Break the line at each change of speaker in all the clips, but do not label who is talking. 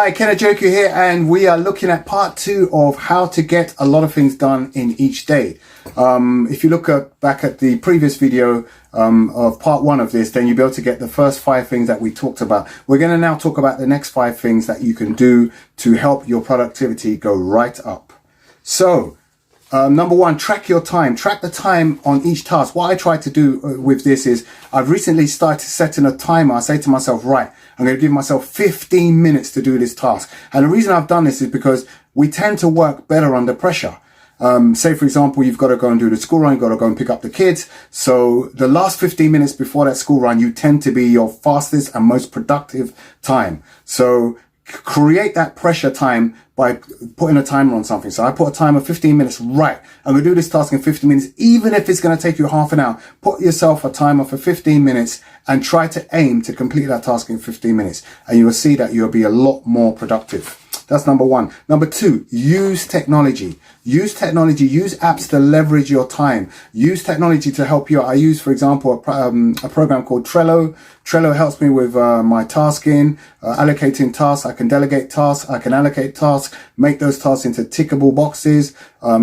Hi, Ken Ajoku here, and we are looking at part 2 of how to get a lot of things done in each day. If you look back at the previous video of part 1 of this, then you'll be able to get the first 5 things that we talked about. We're going to now talk about the next 5 things that you can do to help your productivity go right up. So, number 1, track your time. Track the time on each task. What I try to do with this is I've recently started setting a timer. I say to myself, right, I'm going to give myself 15 minutes to do this task. And the reason I've done this is because we tend to work better under pressure. Say, for example, you've got to go and do the school run, you've got to go and pick up the kids. So the last 15 minutes before that school run, you tend to be your fastest and most productive time. So create that pressure time by putting a timer on something. So I put a timer 15 minutes, right? I'm going to do this task in 15 minutes, even if it's going to take you half an hour. Put yourself a timer for 15 minutes and try to aim to complete that task in 15 minutes. And you will see that you'll be a lot more productive. That's number 1. Number 2, use technology. Use technology, use apps to leverage your time. Use technology to help you out. I use, for example, a program called Trello. Trello helps me with my tasking, allocating tasks. I can delegate tasks. I can allocate tasks, make those tasks into tickable boxes,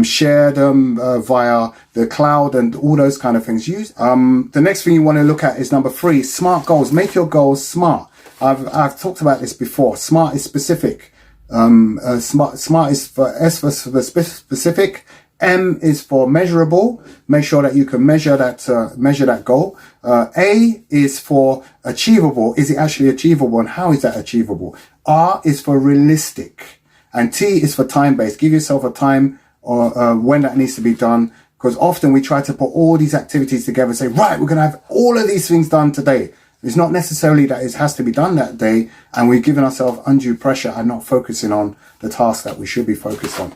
share them via the cloud and all those kind of things. Use. The next thing you want to look at is number 3, smart goals. Make your goals smart. I've talked about this before. Smart is specific. Smart is for S for specific. M is for measurable. Make sure that you can measure that goal. A is for achievable. Is it actually achievable, and how is that achievable? R is for realistic, and T is for time-based. Give yourself a time or when that needs to be done, because often we try to put all these activities together and say, right, we're going to have all of these things done today. It's not necessarily that it has to be done that day, and we've given ourselves undue pressure and not focusing on the task that we should be focused on.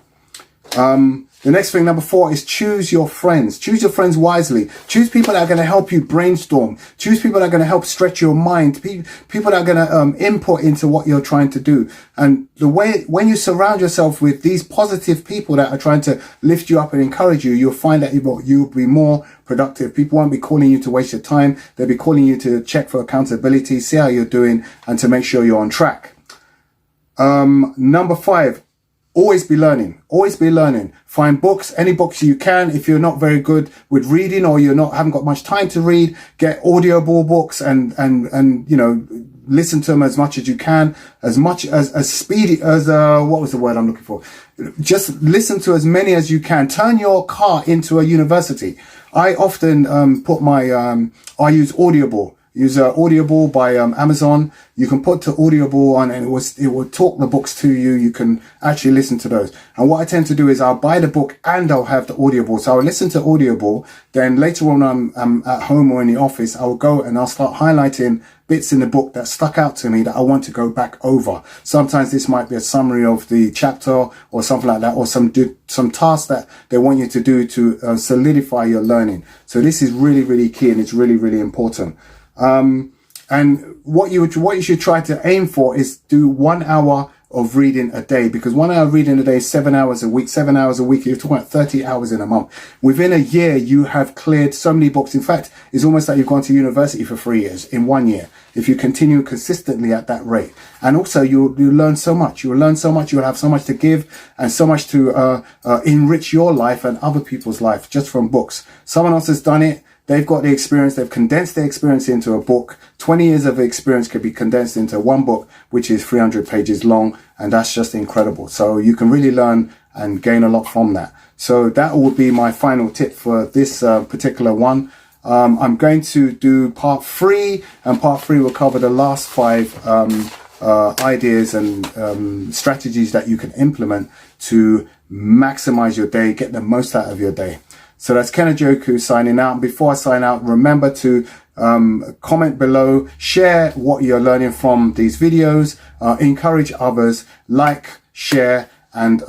The next thing, number 4, is choose your friends. Choose your friends wisely. Choose people that are going to help you brainstorm. Choose people that are going to help stretch your mind. People that are going to input into what you're trying to do. And the way, when you surround yourself with these positive people that are trying to lift you up and encourage you, you'll find that you'll be more productive. People won't be calling you to waste your time. They'll be calling you to check for accountability, see how you're doing, and to make sure you're on track. Number 5, always be learning. Always be learning. Find books, any books you can. If you're not very good with reading, or haven't got much time to read, get audible books and you know, listen to them as much as you can, as speedy as what was the word I'm looking for? Just listen to as many as you can. Turn your car into a university. I often put my I use Audible. Use Audible by Amazon. You can put to Audible on, and it will talk the books to you. You can actually listen to those. And what I tend to do is I'll buy the book and I'll have the Audible. So I'll listen to Audible. Then later on, I'm at home or in the office, I'll go and I'll start highlighting bits in the book that stuck out to me that I want to go back over. Sometimes this might be a summary of the chapter or something like that, or some tasks that they want you to do to solidify your learning. So this is really, really key, and it's really, really important. And what you should try to aim for is do 1 hour of reading a day, because 1 hour of reading a day is 7 hours a week. 7 hours a week, you're talking about 30 hours in a month. Within a year, you have cleared so many books. In fact, it's almost like you've gone to university for 3 years in 1 year, if you continue consistently at that rate. And also, you'll learn so much. You'll learn so much. You'll have so much to give and so much to enrich your life and other people's life just from books. Someone else has done it. They've got the experience. They've condensed their experience into a book. 20 years of experience could be condensed into one book, which is 300 pages long. And that's just incredible. So you can really learn and gain a lot from that. So that would be my final tip for this particular one. I'm going to do part 3, and part 3 will cover the last 5 ideas and strategies that you can implement to maximize your day, get the most out of your day. So that's Ken Ajoku signing out. And before I sign out, remember to comment below, share what you're learning from these videos, encourage others, like, share, and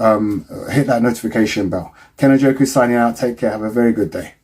hit that notification bell. Ken Ajoku signing out. Take care. Have a very good day.